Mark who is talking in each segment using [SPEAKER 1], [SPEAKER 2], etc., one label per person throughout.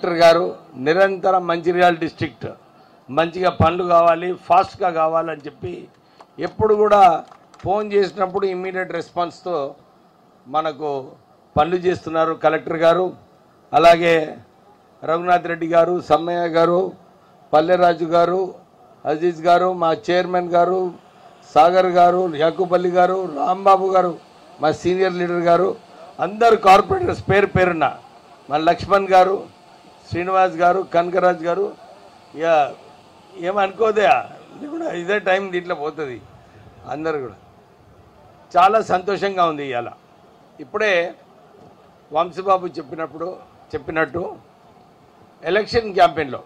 [SPEAKER 1] Collector గారు నిరంతరం Mancherial district మంచిగా పనులు కావాలి, ఫాస్ట్గా కావాలని చెప్పి ఎప్పుడు కూడా ఫోన్ చేసినప్పుడు ఇమ్మీడియట్ రెస్పాన్స్తో మనకు పనులు చేస్తున్నారు కలెక్టర్ గారు. అలాగే రఘునాథ్ రెడ్డి గారు, సమ్మయ్య గారు, పల్లెరాజు గారు, అజీజ్ గారు, మా చైర్మన్ గారు, సాగర్ గారు, యాకూబ్ అలీ గారు, రాంబాబు గారు, మా సీనియర్ లీడర్ గారు, అందరు కార్పొరేటర్స్ పేరు పేరున్న, మా లక్ష్మణ్ గారు, శ్రీనివాస్ గారు, కనకరాజ్ గారు, ఇక ఏమనుకోదే కూడా ఇదే టైం దీంట్లో పోతుంది. అందరు కూడా చాలా సంతోషంగా ఉంది ఇవాళ. ఇప్పుడే వంశీబాబు చెప్పినట్టు ఎలక్షన్ క్యాంపెయిన్లో,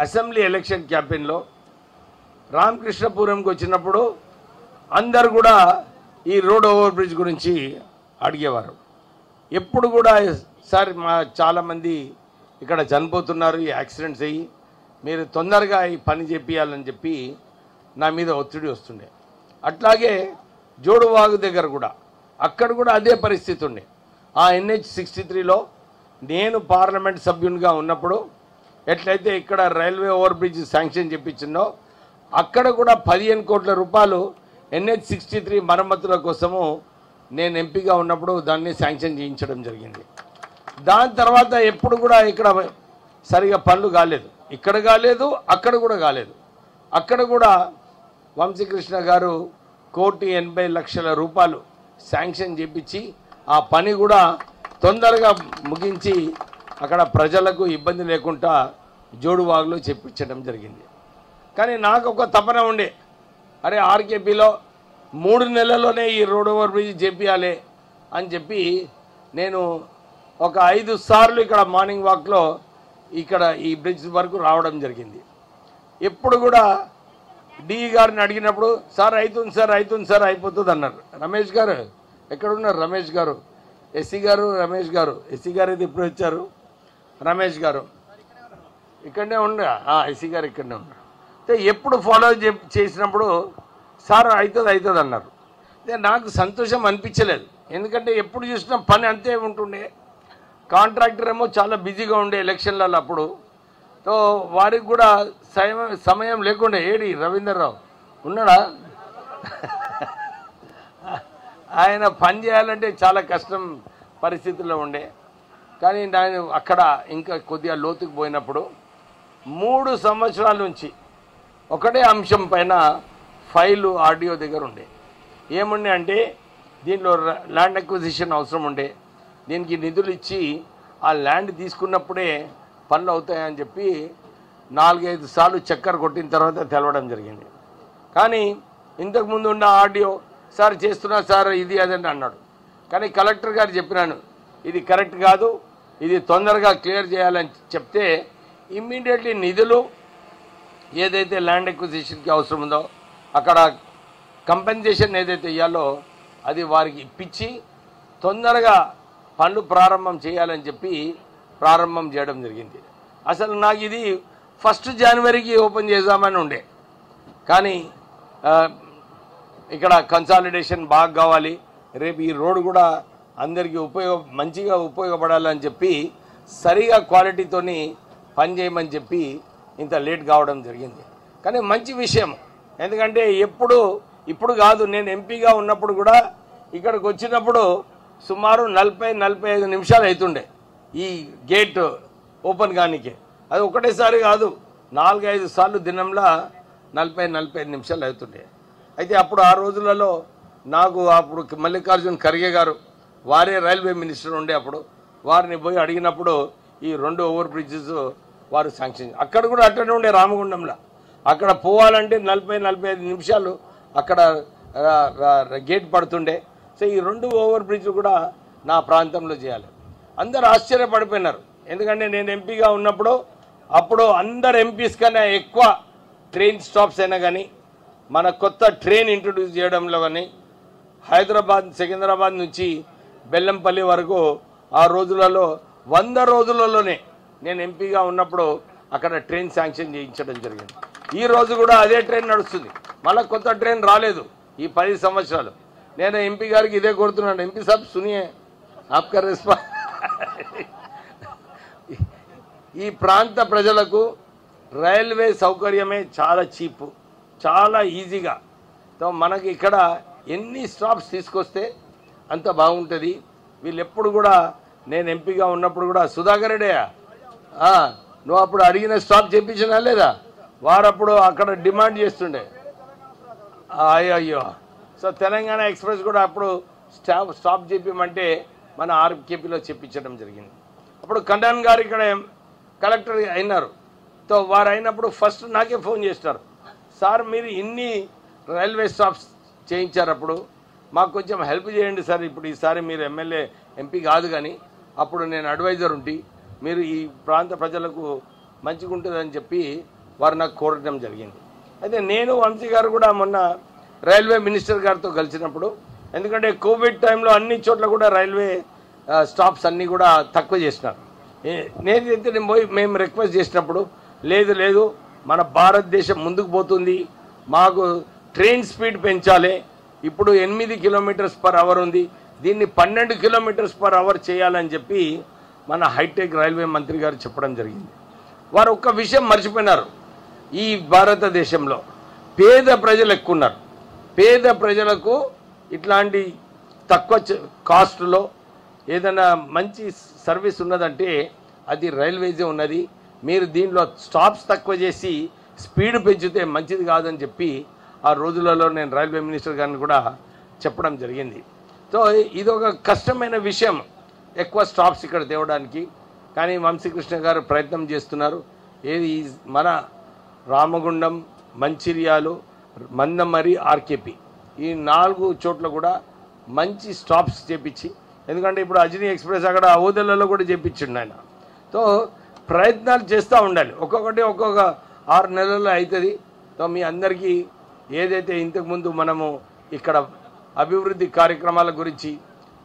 [SPEAKER 1] అసెంబ్లీ ఎలక్షన్ క్యాంపెయిన్లో రామకృష్ణపురంకి వచ్చినప్పుడు అందరు కూడా ఈ రోడ్ ఓవర్ బ్రిడ్జ్ గురించి అడిగేవారు. ఎప్పుడు కూడా సార్ మా చాలామంది ఇక్కడ చనిపోతున్నారు ఈ యాక్సిడెంట్స్ అయ్యి, మీరు తొందరగా ఈ పని చేపియాలని చెప్పి నా మీద ఒత్తిడి వస్తుండే. అట్లాగే జోడువాగు దగ్గర కూడా అక్కడ కూడా అదే పరిస్థితి ఉండే. ఆ NH63లో నేను పార్లమెంట్ సభ్యునిగా ఉన్నప్పుడు ఎట్లయితే ఇక్కడ రైల్వే ఓవర్ బ్రిడ్జ్ శాంక్షన్ చేయించిందో అక్కడ కూడా 15 కోట్ల రూపాయలు NH63 మరమ్మతుల కోసము నేను ఎంపీగా ఉన్నప్పుడు దాన్ని శాంక్షన్ చేయించడం జరిగింది. దాని తర్వాత ఎప్పుడు కూడా ఇక్కడ సరిగా పనులు కాలేదు, ఇక్కడ కాలేదు, అక్కడ కూడా కాలేదు. అక్కడ కూడా వంశీకృష్ణ గారు 1,80,00,000 రూపాయలు శాంక్షన్ చేయించి ఆ పని కూడా తొందరగా ముగించి అక్కడ ప్రజలకు ఇబ్బంది లేకుండా జోడువాగులో చేయించడం జరిగింది. కానీ నాకు ఒక తపన ఉండే, అరే ఆర్కేపీలో 3 నెలల్లోనే ఈ రోడ్ ఓవర్ బ్రిడ్జ్ చేపియాలి అని చెప్పి నేను ఒక 5 సార్లు ఇక్కడ మార్నింగ్ వాక్లో ఇక్కడ ఈ బ్రిడ్జ్ వరకు రావడం జరిగింది. ఎప్పుడు కూడా డి గారిని అడిగినప్పుడు సార్ అవుతుంది సార్, అవుతుంది సార్, అయిపోతుంది అన్నారు. రమేష్ గారు ఎక్కడున్నారు? రమేష్ గారు, ఎస్సీ గారు, రమేష్ గారు, ఎస్సీ గారు అయితే ఇప్పుడు వచ్చారు, రమేష్ గారు ఇక్కడనే ఉండ, ఎస్సీ గారు ఇక్కడనే ఉన్నారు. ఎప్పుడు ఫాలో చేసినప్పుడు సార్ అవుతుంది అన్నారు. నాకు సంతోషం అనిపించలేదు, ఎందుకంటే ఎప్పుడు చూసినా పని అంతే ఉంటుండే. కాంట్రాక్టర్ ఏమో చాలా బిజీగా ఉండే ఎలక్షన్లలో అప్పుడు, సో వారికి కూడా సమయం లేకుండే. ఏడి రవీందర్రావు ఉన్నాడా? ఆయన పని చేయాలంటే చాలా కష్టం పరిస్థితుల్లో ఉండే. కానీ నేను అక్కడ ఇంకా కొద్దిగా లోతుకు పోయినప్పుడు 3 సంవత్సరాల నుంచి ఒకటే అంశం పైన ఫైలు ఆర్డీఓ దగ్గర ఉండే. ఏముండే అంటే దీనిలో ల్యాండ్ అక్విజిషన్ అవసరం ఉండే, దీనికి నిధులు ఇచ్చి ఆ ల్యాండ్ తీసుకున్నప్పుడే పనులు అవుతాయని చెప్పి 4-5 సార్లు చక్కర కొట్టిన తర్వాత తెలవడం జరిగింది. కానీ ఇంతకుముందు ఉన్న ఆర్డీఓ సార్ చేస్తున్నా సార్ ఇది అదని అన్నాడు. కానీ కలెక్టర్ గారు చెప్పినాను ఇది కరెక్ట్ కాదు, ఇది తొందరగా క్లియర్ చేయాలని చెప్తే ఇమ్మీడియట్లీ నిధులు ఏదైతే ల్యాండ్ అక్విజిషన్కి అవసరం ఉందో అక్కడ కంపెన్సేషన్ ఏదైతే ఇవ్వాలో అది వారికి ఇప్పించి తొందరగా పనులు ప్రారంభం చేయాలని చెప్పి ప్రారంభం చేయడం జరిగింది. అసలు నాకు ఇది 1 జనవరికి ఓపెన్ చేద్దామని ఉండే, కానీ ఇక్కడ కన్సాలిడేషన్ బాగా కావాలి, రేపు ఈ రోడ్ కూడా అందరికీ మంచిగా ఉపయోగపడాలని చెప్పి సరిగా క్వాలిటీతోని పని చేయమని చెప్పి ఇంత లేట్ కావడం జరిగింది. కానీ మంచి విషయం, ఎందుకంటే ఇప్పుడు కాదు, నేను ఎంపీగా ఉన్నప్పుడు కూడా ఇక్కడికి వచ్చినప్పుడు సుమారు 40-45 నిమిషాలు అవుతుండే ఈ గేట్ ఓపెన్ కానికే. అది ఒకటేసారి కాదు, 4-5 సార్లు దినంలో 40-45 నిమిషాలు అవుతుండే. అయితే అప్పుడు ఆ రోజులలో నాకు అప్పుడు మల్లికార్జున్ ఖర్గే గారు వారే రైల్వే మినిస్టర్ ఉండే, అప్పుడు వారిని పోయి అడిగినప్పుడు ఈ 2 ఓవర్ బ్రిడ్జెస్ వారు శాంక్షన్, అక్కడ కూడా అట్లనే ఉండే రామగుండంలో. అక్కడ పోవాలంటే 40-45 నిమిషాలు అక్కడ గేట్ పడుతుండే. సో ఈ 2 ఓవర్ బ్రిడ్జ్ కూడా నా ప్రాంతంలో చేయాలి. అందరు ఆశ్చర్యపడిపోయినారు, ఎందుకంటే నేను ఎంపీగా ఉన్నప్పుడు అప్పుడు అందరు ఎంపీస్ కన్నా ఎక్కువ ట్రైన్ స్టాప్స్ అయినా కానీ మన కొత్త ట్రైన్ ఇంట్రొడ్యూస్ చేయడంలో కానీ సికింద్రాబాద్ నుంచి బెల్లంపల్లి వరకు ఆ రోజులలో 100 రోజులలోనే నేను ఎంపీగా ఉన్నప్పుడు అక్కడ ట్రైన్ శాంక్షన్ చేయించడం జరిగింది. ఈ రోజు కూడా అదే ట్రైన్ నడుస్తుంది, మళ్ళీ కొత్త ట్రైన్ రాలేదు ఈ 10 సంవత్సరాలు. నేను ఎంపీ గారికి ఇదే కోరుతున్నాను, ఎంపీ సాబ్ సునియే ఆప్కా రెస్పాన్స్ ఈ ప్రాంత ప్రజలకు రైల్వే సౌకర్యమే చాలా చీపు, చాలా ఈజీగా. మనకి ఇక్కడ ఎన్ని స్టాప్స్ తీసుకొస్తే అంత బాగుంటుంది. వీళ్ళు ఎప్పుడు కూడా నేను ఎంపీగా ఉన్నప్పుడు కూడా సుధాకర్ రెడ్డి నువ్వు అప్పుడు అడిగిన స్టాప్ చేయించినా లేదా, వారప్పుడు అక్కడ డిమాండ్ చేస్తుండే. అయ్యో సో తెలంగాణ ఎక్స్ప్రెస్ కూడా అప్పుడు స్టాప్ చేపించమంటే మన ఆర్కేపీలో చెప్పించడం జరిగింది. అప్పుడు కళ్యాణ్ గారు ఇక్కడ కలెక్టర్ అయినారు. వారు అయినప్పుడు ఫస్ట్ నాకే ఫోన్ చేస్తారు, సార్ మీరు ఇన్ని రైల్వే స్టాప్స్ చేయించారు, అప్పుడు మాకు కొంచెం హెల్ప్ చేయండి సార్. ఇప్పుడు ఈసారి మీరు ఎమ్మెల్యే ఎంపీ కాదు కానీ అప్పుడు నేను అడ్వైజర్ ఉండి మీరు ఈ ప్రాంత ప్రజలకు మంచిగా ఉంటుందని చెప్పి వారు నాకు కోరడం జరిగింది. అయితే నేను వంశీ గారు కూడా మొన్న రైల్వే మినిస్టర్ గారితో కలిసినప్పుడు, ఎందుకంటే కోవిడ్ టైంలో అన్ని చోట్ల కూడా రైల్వే స్టాప్స్ అన్నీ కూడా తక్కువ చేసినారు. నేనైతే మేము రిక్వెస్ట్ చేసినప్పుడు లేదు మన భారతదేశం ముందుకు పోతుంది, మాకు ట్రైన్ స్పీడ్ పెంచాలి. ఇప్పుడు 8 km/h ఉంది, దీన్ని 12 km/h చేయాలని చెప్పి మన హైటెక్ రైల్వే మంత్రి గారు చెప్పడం జరిగింది. వారు ఒక్క విషయం మర్చిపోయినారు, ఈ భారతదేశంలో పేద ప్రజలు ఎక్కువ ఉన్నారు. పేద ప్రజలకు ఇట్లాంటి తక్కువ కాస్ట్లో ఏదైనా మంచి సర్వీస్ ఉన్నదంటే అది రైల్వేజే ఉన్నది. మీరు దీనిలో స్టాప్స్ తక్కువ చేసి స్పీడ్ పెంచితే మంచిది కాదని చెప్పి ఆ రోజులలో నేను రైల్వే మినిస్టర్ గారిని కూడా చెప్పడం జరిగింది. సో ఇది ఒక కష్టమైన విషయం, ఎక్కువ స్టాప్స్ ఇక్కడ తేవడానికి. కానీ వంశీకృష్ణ గారు ప్రయత్నం చేస్తున్నారు. ఏది మన రామగుండం, మంచిర్యాలు, మందమరి, ఆర్కేపీ ఈ 4 చోట్ల కూడా మంచి స్టాప్స్ చేపించి, ఎందుకంటే ఇప్పుడు అజనీ ఎక్స్ప్రెస్ అక్కడ ఓదెలలో కూడా చేపించిండు ఆయన. సో ప్రయత్నాలు చేస్తూ ఉండాలి, ఒక్కొక్కటి ఒక్కొక్క 6 నెలల్లో అవుతుంది. సో మీ అందరికీ ఏదైతే ఇంతకుముందు మనము ఇక్కడ అభివృద్ధి కార్యక్రమాల గురించి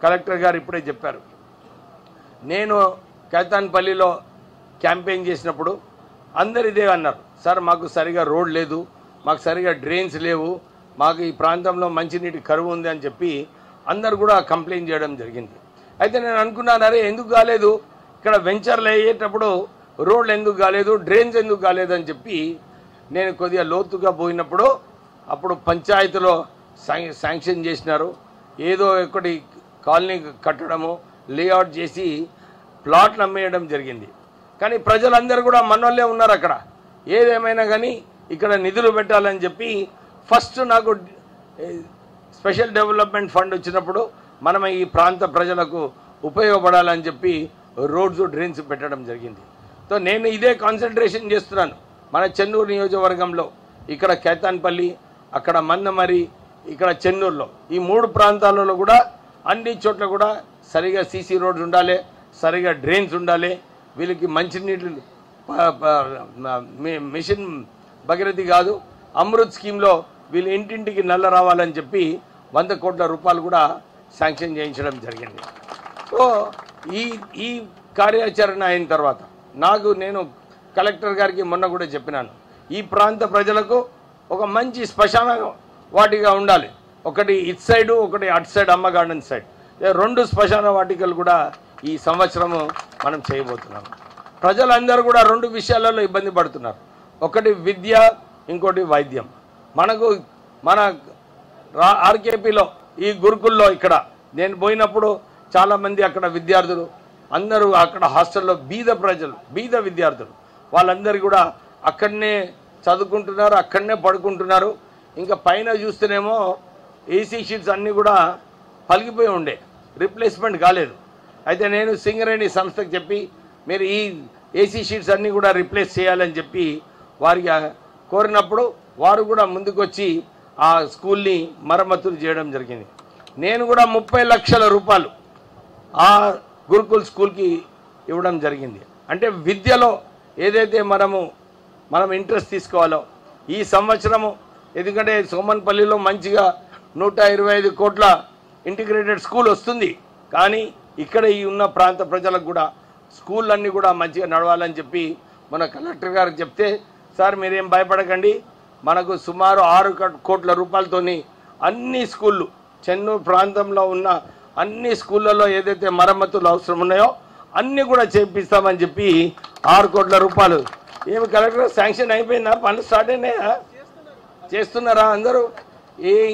[SPEAKER 1] కలెక్టర్ గారు ఇప్పుడే చెప్పారు. నేను కేతాన్పల్లిలో క్యాంపెయిన్ చేసినప్పుడు అందరు ఇదే అన్నారు, సార్ మాకు సరిగా రోడ్ లేదు, మాకు సరిగా డ్రైన్స్ లేవు, మాకు ఈ ప్రాంతంలో మంచినీటి కరువు ఉంది అని చెప్పి అందరు కూడా కంప్లైంట్ చేయడం జరిగింది. అయితే నేను అనుకున్నాను, అరే ఎందుకు కాలేదు, ఇక్కడ వెంచర్లు అయ్యేటప్పుడు రోడ్లు ఎందుకు కాలేదు, డ్రైన్స్ ఎందుకు కాలేదు అని చెప్పి నేను కొద్దిగా లోతుగా పోయినప్పుడు అప్పుడు పంచాయతీలో శాంక్షన్ చేసినారు. ఏదో ఒకటి కాలనీ కట్టడము, లేఅవుట్ చేసి ప్లాట్లు అమ్మేయడం జరిగింది. కానీ ప్రజలందరూ కూడా మనోళ్ళే ఉన్నారు అక్కడ. ఏదేమైనా కానీ ఇక్కడ నిధులు పెట్టాలని చెప్పి ఫస్ట్ నాకు స్పెషల్ డెవలప్మెంట్ ఫండ్ వచ్చినప్పుడు మనం ఈ ప్రాంత ప్రజలకు ఉపయోగపడాలని చెప్పి రోడ్స్, డ్రైన్స్ పెట్టడం జరిగింది. సో నేను ఇదే కాన్సన్ట్రేషన్ చేస్తున్నాను మన చెన్నూరు నియోజకవర్గంలో. ఇక్కడ కేతాన్పల్లి, అక్కడ మందమరి, ఇక్కడ చెన్నూరులో ఈ 3 ప్రాంతాలలో కూడా అన్ని చోట్ల కూడా సరిగా సీసీ రోడ్స్ ఉండాలి, సరిగా డ్రైన్స్ ఉండాలి. వీళ్ళకి మంచినీళ్ళు మిషన్ భగీరథి కాదు, అమృత్ స్కీమ్లో వీళ్ళు ఇంటింటికి నల్ల రావాలని చెప్పి 100 కోట్ల రూపాయలు కూడా శాంక్షన్ చేయించడం జరిగింది. సో ఈ కార్యాచరణ అయిన తర్వాత నేను కలెక్టర్ గారికి మొన్న కూడా చెప్పినాను, ఈ ప్రాంత ప్రజలకు ఒక మంచి శ్మశాన వాటిగా ఉండాలి. ఒకటి ఇటు సైడు, ఒకటి అటు సైడ్ అమ్మ గార్డెన్ సైడ్, 2 శ్మశాన వాటికలు కూడా ఈ సంవత్సరము మనం చేయబోతున్నాము. ప్రజలందరూ కూడా 2 విషయాలలో ఇబ్బంది పడుతున్నారు, ఒకటి విద్య, ఇంకోటి వైద్యం. మన ఆర్కేపీలో ఈ గురుకుల్లో ఇక్కడ నేను పోయినప్పుడు చాలామంది అక్కడ విద్యార్థులు అందరూ అక్కడ హాస్టల్లో బీద విద్యార్థులు వాళ్ళందరూ కూడా అక్కడనే చదువుకుంటున్నారు, అక్కడనే పడుకుంటున్నారు. ఇంకా పైన చూస్తేనేమో ఏసీ షీట్స్ అన్నీ కూడా పలిగిపోయి ఉండే, రీప్లేస్మెంట్ కాలేదు. అయితే నేను సింగరేణి సంస్థకు చెప్పి మీరు ఈ ఏసీ షీట్స్ అన్నీ కూడా రీప్లేస్ చేయాలని చెప్పి వారికి కోరినప్పుడు వారు కూడా ముందుకొచ్చి ఆ స్కూల్ని మరమ్మతులు చేయడం జరిగింది. నేను కూడా 30 లక్షల రూపాయలు ఆ గురుకుల్ స్కూల్కి ఇవ్వడం జరిగింది. అంటే విద్యలో ఏదైతే మనం ఇంట్రెస్ట్ తీసుకోవాలో ఈ సంవత్సరము, ఎందుకంటే సోమన్పల్లిలో మంచిగా 125 కోట్ల ఇంటిగ్రేటెడ్ స్కూల్ వస్తుంది. కానీ ఇక్కడ ఈ ఉన్న ప్రాంత ప్రజలకు కూడా స్కూళ్ళన్నీ కూడా మంచిగా నడవాలని చెప్పి మన కలెక్టర్ గారికి చెప్తే, సార్ మీరేం భయపడకండి, మనకు సుమారు 6 కోట్ల రూపాయలతోని అన్ని స్కూళ్ళు, చెన్నూరు ప్రాంతంలో ఉన్న అన్ని స్కూళ్ళలో ఏదైతే మరమ్మతులు అవసరం ఉన్నాయో అన్నీ కూడా చేపిస్తామని చెప్పి 6 కోట్ల రూపాయలు. ఏమి కలెక్టర్ శాంక్షన్ అయిపోయిందా? పనులు స్టార్ట్ అయినాయా? చేస్తున్నారా అందరూ?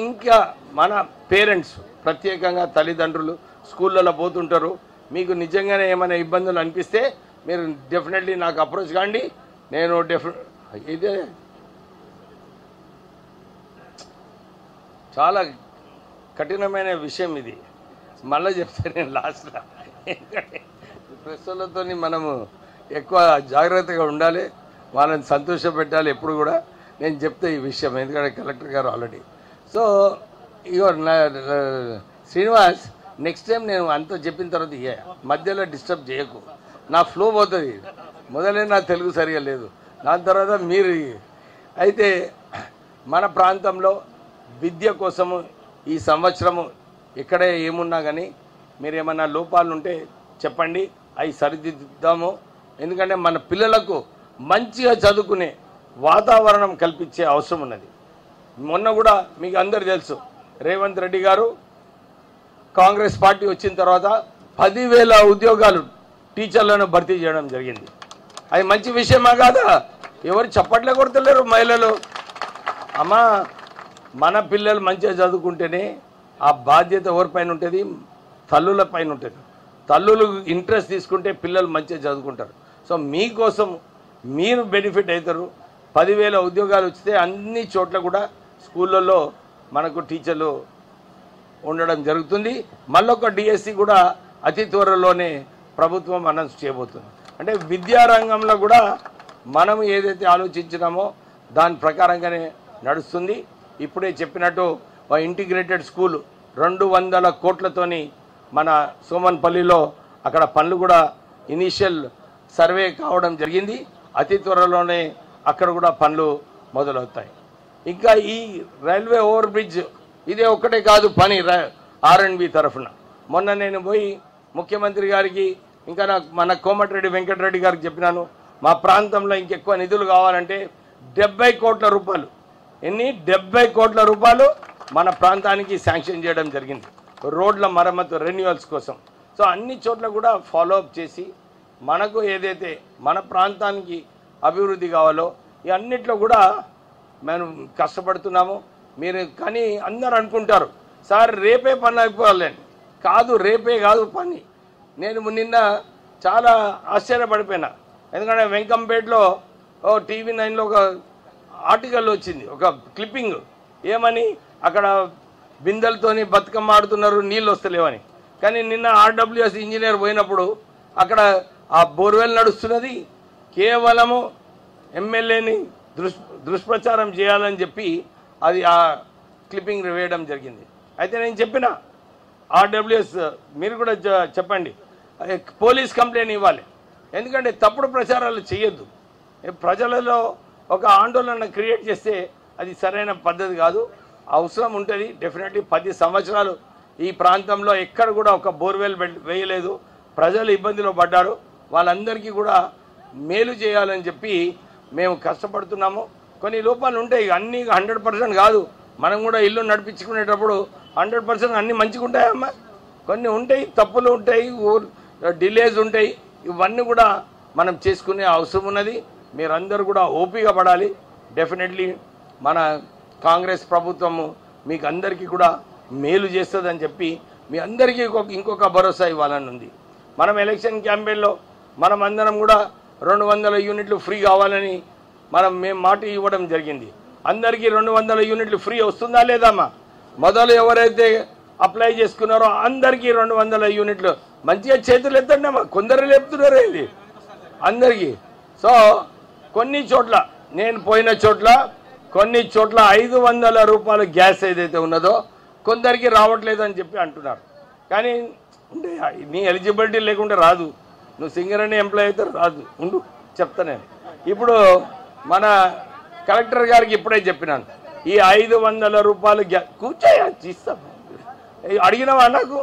[SPEAKER 1] ఇంకా మన పేరెంట్స్ ప్రత్యేకంగా తల్లిదండ్రులు స్కూళ్ళలో పోతుంటారు. మీకు నిజంగానే ఏమైనా ఇబ్బందులు అనిపిస్తే మీరు డెఫినెట్లీ నాకు అప్రోచ్ కాండి. నేను ఇదే చాలా కఠినమైన విషయం ఇది. మళ్ళీ చెప్తే నేను లాస్ట్లో, ఎందుకంటే ప్రశ్నలతో మనము ఎక్కువ జాగ్రత్తగా ఉండాలి, వాళ్ళని సంతోషపెట్టాలి ఎప్పుడు కూడా. నేను చెప్తే ఈ విషయం, ఎందుకంటే కలెక్టర్ గారు ఆల్రెడీ. సో ఇగో శ్రీనివాస్, నెక్స్ట్ టైం నేను అంతా చెప్పిన తర్వాత మధ్యలో డిస్టర్బ్ చేయకు, నా ఫ్లో పోతుంది. మొదలే నా తెలుగు సరిగా లేదు, దాని తర్వాత మీరు. అయితే మన ప్రాంతంలో విద్య కోసము ఈ సంవత్సరము ఎక్కడ ఏమున్నా కానీ మీరు ఏమన్నా లోపాలు ఉంటే చెప్పండి, అవి సరిదిద్దాము. ఎందుకంటే మన పిల్లలకు మంచిగా చదువుకునే వాతావరణం కల్పించే అవసరం ఉన్నది. మొన్న కూడా మీకు అందరు తెలుసు, రేవంత్ రెడ్డి గారు కాంగ్రెస్ పార్టీ వచ్చిన తర్వాత 10,000 ఉద్యోగాలు టీచర్లను భర్తీ చేయడం జరిగింది. అది మంచి విషయమా కాదా? ఎవరు చప్పట్లే కొడతలేరు మహిళలు. అమ్మా, మన పిల్లలు మంచిగా చదువుకుంటేనే ఆ బాధ్యత ఎవరిపైన ఉంటుంది? తల్లుల పైన ఉంటుంది. తల్లులు ఇంట్రెస్ట్ తీసుకుంటే పిల్లలు మంచిగా చదువుకుంటారు. సో మీకోసం మీరు బెనిఫిట్ అవుతారు. 10,000 ఉద్యోగాలు వస్తే అన్ని చోట్ల కూడా స్కూళ్ళల్లో మనకు టీచర్లు ఉండడం జరుగుతుంది. మళ్ళొక డిఎస్సి కూడా అతి త్వరలోనే ప్రభుత్వం అనౌన్స్ చేయబోతుంది. అంటే విద్యారంగంలో కూడా మనం ఏదైతే ఆలోచించినామో దాని ప్రకారంగానే నడుస్తుంది. ఇప్పుడే చెప్పినట్టు ఇంటిగ్రేటెడ్ స్కూల్ 200 కోట్లతోని మన సోమన్పల్లిలో అక్కడ పనులు కూడా ఇనీషియల్ సర్వే కావడం జరిగింది. అతి త్వరలోనే అక్కడ కూడా పనులు మొదలవుతాయి. ఇంకా ఈ రైల్వే ఓవర్ బ్రిడ్జ్ ఇదే ఒక్కటే కాదు పని R&B తరఫున. మొన్న నేను పోయి ముఖ్యమంత్రి గారికి, ఇంకా మన కోమటిరెడ్డి వెంకటరెడ్డి గారికి చెప్పినాను, మా ప్రాంతంలో ఇంకెక్కువ నిధులు కావాలంటే 70 కోట్ల రూపాయలు, 70 కోట్ల రూపాయలు మన ప్రాంతానికి శాంక్షన్ చేయడం జరిగింది రోడ్ల మరమ్మతు రెన్యువల్స్ కోసం. సో అన్ని చోట్ల కూడా ఫాలోఅప్ చేసి మనకు ఏదైతే మన ప్రాంతానికి అభివృద్ధి కావాలో ఈ అన్నిట్లో కూడా మనం కష్టపడుతున్నాము. మీరు కానీ అందరు అనుకుంటారు సార్ రేపే పని అయిపోవాలని. కాదు, రేపే కాదు పని. నేను నిన్న చాలా ఆశ్చర్యపడిపోయినా, ఎందుకంటే వెంకంపేటలో TV 9లో ఒక ఆర్టికల్ వచ్చింది, ఒక క్లిప్పింగ్. ఏమని, అక్కడ బిందెలతోని బతుకమ్మ ఆడుతున్నారు, నీళ్ళు వస్తలేవని. కానీ నిన్న RWS ఇంజనీర్ పోయినప్పుడు అక్కడ ఆ బోర్వెల్ నడుస్తున్నది, కేవలము ఎమ్మెల్యేని దుష్ప్రచారం చేయాలని చెప్పి అది ఆ క్లిప్పింగ్ వేయడం జరిగింది. అయితే నేను చెప్పిన RWS మీరు కూడా చెప్పండి, పోలీస్ కంప్లైంట్ ఇవ్వాలి. ఎందుకంటే తప్పుడు ప్రచారాలు చేయొద్దు. ప్రజలలో ఒక ఆందోళన క్రియేట్ చేస్తే అది సరైన పద్ధతి కాదు. అవసరం ఉంటుంది డెఫినెట్లీ. 10 సంవత్సరాలు ఈ ప్రాంతంలో ఎక్కడ కూడా ఒక బోర్వెల్ వేయలేదు, ప్రజలు ఇబ్బందిలో పడ్డారు. వాళ్ళందరికీ కూడా మేలు చేయాలని చెప్పి మేము కష్టపడుతున్నాము. కొన్ని లోపాలు ఉంటాయి, అన్నీ 100% కాదు. మనం కూడా ఇల్లు నడిపించుకునేటప్పుడు 100% అన్నీ మంచిగా ఉంటాయమ్మా, కొన్ని ఉంటాయి, తప్పులు ఉంటాయి, డిలేస్ ఉంటాయి. ఇవన్నీ కూడా మనం చేసుకునే అవసరం ఉన్నది. మీరందరూ కూడా ఓపిక పడాలి. డెఫినెట్లీ మన కాంగ్రెస్ ప్రభుత్వము మీకు అందరికీ కూడా మేలు చేస్తుందని చెప్పి మీ అందరికీ ఇంకొక భరోసా ఇవ్వాలని ఉంది. మనం ఎలక్షన్ క్యాంపెయిన్లో మనం అందరం కూడా 200 యూనిట్లు ఫ్రీ కావాలని మేము మాట ఇవ్వడం జరిగింది. అందరికీ 200 యూనిట్లు ఫ్రీ వస్తుందా లేదమ్మా? మొదలు ఎవరైతే అప్లై చేసుకున్నారో అందరికీ 200 యూనిట్లు. మంచిగా చేతులు ఎత్తండి అమ్మా, కొందరు లేపుతున్నారు ఇది అందరికీ. సో కొన్ని చోట్ల, నేను పోయిన చోట్ల కొన్ని చోట్ల 500 రూపాయల గ్యాస్ ఏదైతే ఉన్నదో కొందరికి రావట్లేదు అని చెప్పి అంటున్నారు. కానీ అంటే నీ ఎలిజిబిలిటీ లేకుంటే రాదు, నువ్వు సింగరేణి ఎంప్లాయ్ అయితే రాదు. ఉండు చెప్తా నేను. ఇప్పుడు మన కలెక్టర్ గారికి ఇప్పుడే చెప్పినాను, ఈ 500 రూపాయలు కూర్చోయా ఇస్తా. అడిగినావా? నాకు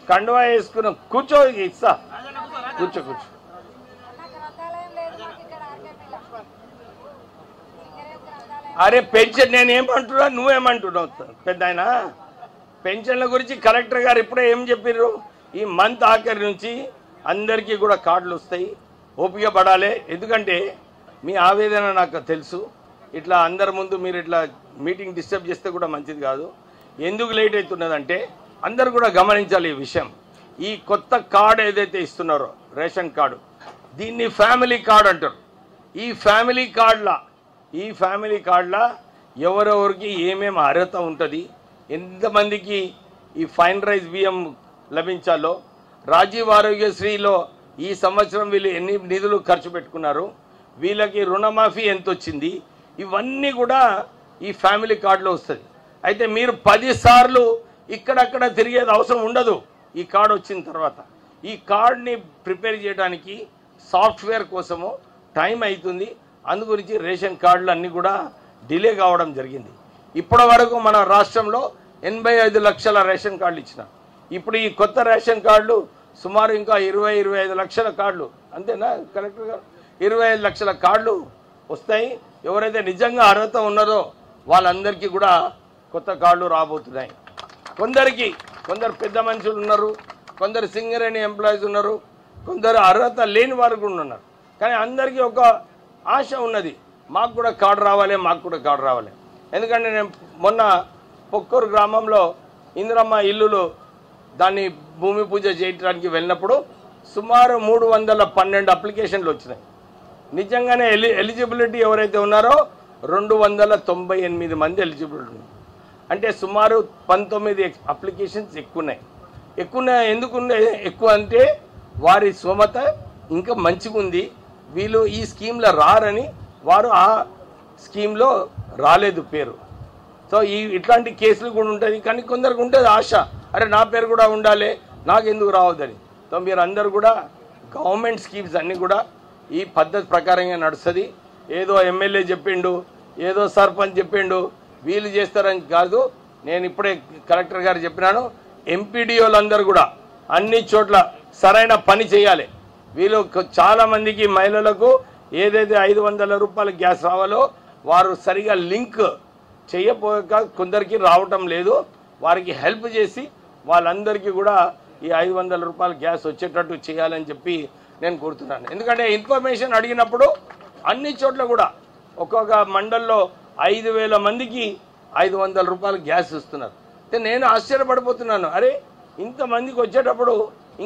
[SPEAKER 1] కండువా వేసుకున్నాం, కూర్చో ఇస్తా, కూర్చో కూర్చో. అరే పెన్షన్ నేనేమంటున్నా, నువ్వేమంటున్నావు పెద్ద ఆయన? పెన్షన్ల గురించి కలెక్టర్ గారు ఇప్పుడే ఏం చెప్పారు, ఈ మంత్ ఆఖరి నుంచి అందరికీ కూడా కార్డులు వస్తాయి. ఓపిక పడాలి. ఎందుకంటే మీ ఆవేదన నాకు తెలుసు. ఇట్లా అందరి ముందు మీరు ఇట్లా మీటింగ్ డిస్టర్బ్ చేస్తే కూడా మంచిది కాదు. ఎందుకు లేట్ అవుతున్నదంటే అందరు కూడా గమనించాలి ఈ విషయం. ఈ కొత్త కార్డు ఏదైతే ఇస్తున్నారో రేషన్ కార్డు, దీన్ని ఫ్యామిలీ కార్డు అంటారు. ఈ ఫ్యామిలీ కార్డులా ఎవరెవరికి ఏమేమి అర్హత ఉంటుంది, ఎంతమందికి ఈ ఫైన్ రైస్ బియ్యం లభించాలో, రాజీవ్ ఆరోగ్యశ్రీలో ఈ సంవత్సరం వీళ్ళు ఎన్ని నిధులు ఖర్చు పెట్టుకున్నారు, వీళ్ళకి రుణమాఫీ ఎంత వచ్చింది, ఇవన్నీ కూడా ఈ ఫ్యామిలీ కార్డులో వస్తుంది. అయితే మీరు 10 సార్లు ఇక్కడక్కడ తిరిగేది అవసరం ఉండదు. ఈ కార్డు వచ్చిన తర్వాత ఈ కార్డ్ని ప్రిపేర్ చేయడానికి సాఫ్ట్వేర్ కోసము టైం అవుతుంది. అందుగురించి రేషన్ కార్డులు అన్నీ కూడా డిలే కావడం జరిగింది. ఇప్పటి వరకు మన రాష్ట్రంలో 85 లక్షల రేషన్ కార్డులు ఇచ్చిన. ఇప్పుడు ఈ కొత్త రేషన్ కార్డులు సుమారు ఇంకా 20-25 లక్షల కార్డులు, అంతేనా కలెక్టర్ గారు? 25 లక్షల కార్డులు వస్తాయి. ఎవరైతే నిజంగా అర్హత ఉన్నారో వాళ్ళందరికీ కూడా కొత్త కార్డులు రాబోతున్నాయి. కొందరు పెద్ద మనుషులు ఉన్నారు, కొందరు సింగరేణి ఎంప్లాయీస్ ఉన్నారు, కొందరు అర్హత లేని వారు కూడా ఉన్నారు. కానీ అందరికీ ఒక ఆశ ఉన్నది, మాకు కూడా కార్డు రావాలి. ఎందుకంటే నేను మొన్న పొక్కూరు గ్రామంలో ఇందిరమ్మ ఇల్లులు దాన్ని భూమి పూజ చేయడానికి వెళ్ళినప్పుడు సుమారు 312 అప్లికేషన్లు వచ్చినాయి. నిజంగానే ఎలిజిబిలిటీ ఎవరైతే ఉన్నారో 298 మంది ఎలిజిబిలిటీ ఉన్నారు. అంటే సుమారు 19 అప్లికేషన్స్ ఎక్కువ ఎందుకు ఎక్కువ అంటే వారి స్తోమత ఇంకా మంచిగా ఉంది. వీళ్ళు ఈ స్కీమ్లో రారని వారు ఆ స్కీమ్లో రాలేదు పేరు. సో ఇట్లాంటి కేసులు కూడా ఉంటుంది. కానీ కొందరికి ఉంటుంది ఆశ, అరే నా పేరు కూడా ఉండాలి, నాకు ఎందుకు రావద్దని. సో మీరు అందరు కూడా గవర్నమెంట్ స్కీమ్స్ అన్నీ కూడా ఈ పద్ధతి ప్రకారంగా నడుస్తుంది. ఏదో ఎమ్మెల్యే చెప్పిండు, ఏదో సర్పంచ్ చెప్పిండు, వీళ్ళు చేస్తారని కాదు. నేను ఇప్పుడే కలెక్టర్ గారు చెప్పినాను, ఎంపీడీఓలందరూ కూడా అన్ని చోట్ల సరైన పని చేయాలి. వీళ్ళు చాలామందికి మహిళలకు ఏదైతే 500 రూపాయల గ్యాస్ రావాలో వారు సరిగా లింక్ చేయకపోక కొందరికి రావటం లేదు. వారికి హెల్ప్ చేసి వాళ్ళందరికీ కూడా ఈ 500 రూపాయల గ్యాస్ వచ్చేటట్టు చేయాలని చెప్పి నేను కోరుతున్నాను. ఎందుకంటే ఇన్ఫర్మేషన్ అడిగినప్పుడు అన్ని చోట్ల కూడా ఒక్కొక్క మండల్లో 5,000 మందికి 500 రూపాయల గ్యాస్ ఇస్తున్నారు. నేను ఆశ్చర్యపడిపోతున్నాను, అరే ఇంతమందికి వచ్చేటప్పుడు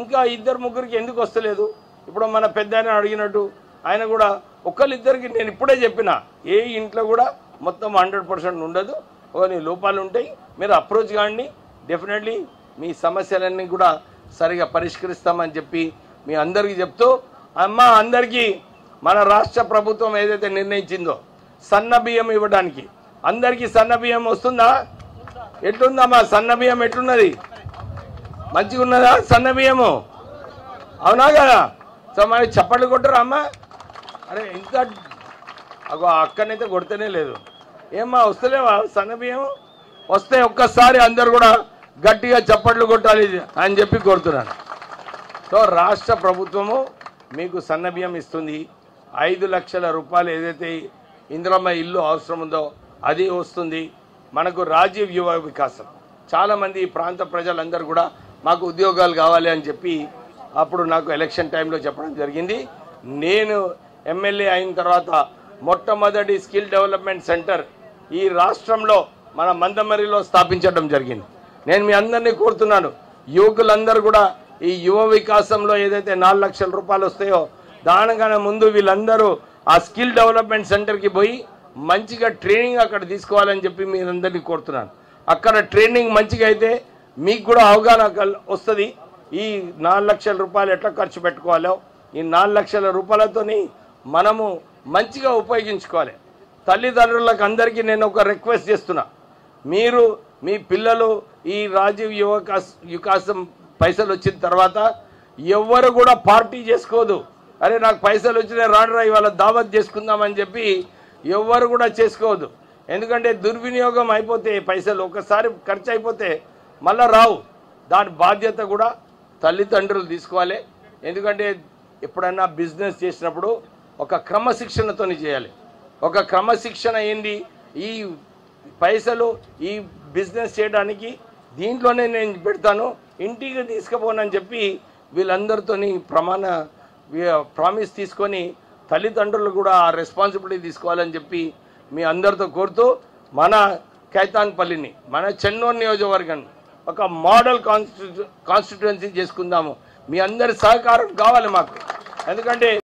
[SPEAKER 1] ఇంకా 2-3కి ఎందుకు వస్తలేదు? ఇప్పుడు మన పెద్ద ఆయన అడిగినట్టు ఆయన కూడా ఒకళ్ళిద్దరికి నేను ఇప్పుడే చెప్పిన, ఏ ఇంట్లో కూడా మొత్తం 100% ఉండదు, కొన్ని లోపాలు ఉంటాయి. మీరు అప్రోచ్ కాండి, డెఫినెట్లీ మీ సమస్యలన్నీ కూడా సరిగా పరిష్కరిస్తామని చెప్పి మీ అందరికీ చెప్తూ, అందరికీ మన రాష్ట్ర ప్రభుత్వం ఏదైతే నిర్ణయించిందో సన్న బియ్యం ఇవ్వడానికి, అందరికీ సన్న బియ్యం వస్తుందా? ఎట్లుందమ్మా సన్న బియ్యం? ఎట్లున్నది? మంచిగా ఉన్నదా సన్న బియ్యము? అవునా కదా? సో మరి చప్పట్లు కొట్టరా అమ్మా? అరే ఇంకా అక్కనైతే కొడితేనే లేదు. ఏమ్మా వస్తలేవా సన్న బియ్యం? వస్తే ఒక్కసారి అందరు కూడా గట్టిగా చప్పట్లు కొట్టాలి అని చెప్పి కోరుతున్నాను. సో రాష్ట్ర ప్రభుత్వము మీకు సన్న బియ్యం ఇస్తుంది. 5 లక్షల రూపాయలు ఏదైతే ఇందిరమ్మ ఇల్లు అవసరం ఉందో అది వస్తుంది. మనకు రాజీవ్ యువ వికాసం, చాలామంది ఈ ప్రాంత ప్రజలందరూ కూడా మాకు ఉద్యోగాలు కావాలి అని చెప్పి అప్పుడు నాకు ఎలక్షన్ టైంలో చెప్పడం జరిగింది. నేను ఎమ్మెల్యే అయిన తర్వాత మొట్టమొదటి స్కిల్ డెవలప్మెంట్ సెంటర్ ఈ రాష్ట్రంలో మన మందమరిలో స్థాపించడం జరిగింది. నేను మీ అందరినీ కోరుతున్నాను, యువకులందరూ కూడా ఈ యువ వికాసంలో ఏదైతే 4 లక్షల రూపాయలు వస్తాయో దానికన్నా ముందు వీళ్ళందరూ ఆ స్కిల్ డెవలప్మెంట్ సెంటర్కి పోయి మంచిగా ట్రైనింగ్ అక్కడ తీసుకోవాలని చెప్పి మీరందరినీ కోరుతున్నాను. అక్కడ ట్రైనింగ్ మంచిగా అయితే మీకు కూడా అవగాహన వస్తుంది. ఈ 4 లక్షల రూపాయలు ఎట్లా ఖర్చు పెట్టుకోవాలో, ఈ 4 లక్షల రూపాయలతోని మనము మంచిగా ఉపయోగించుకోవాలి. తల్లిదండ్రులకు అందరికీ నేను ఒక రిక్వెస్ట్ చేస్తున్నా, మీరు మీ పిల్లలు ఈ రాజీవ్ యువ వికాసం పైసలు వచ్చిన తర్వాత ఎవరు కూడా పార్టీ చేసుకోదు. అరే నాకు పైసలు వచ్చినాయి రాడరా ఇవాళ దావత్ చేసుకుందామని చెప్పి ఎవరు కూడా చేసుకోవద్దు. ఎందుకంటే దుర్వినియోగం అయిపోతే పైసలు ఒకసారి ఖర్చు అయిపోతే మళ్ళీ రావు. దాని బాధ్యత కూడా తల్లిదండ్రులు తీసుకోవాలి. ఎందుకంటే ఎప్పుడైనా బిజినెస్ చేసినప్పుడు ఒక క్రమశిక్షణతో చేయాలి. ఒక క్రమశిక్షణ ఏంటి, ఈ పైసలు ఈ బిజినెస్ చేయడానికి దీంట్లోనే నేను పెడతాను, ఇంటికి తీసుకుపోనని చెప్పి వీళ్ళందరితోని ప్రామిస్ తీసుకొని తల్లిదండ్రులు కూడా ఆ రెస్పాన్సిబిలిటీ తీసుకోవాలని చెప్పి మీ అందరితో కోరుతూ మన కైతాన్పల్లిని మన చెన్నూరు నియోజకవర్గాన్ని ఒక మోడల్ కాన్స్టిట్యుయెన్సీ చేసుకుందాము. మీ అందరి సహకారం కావాలి మాకు. ఎందుకంటే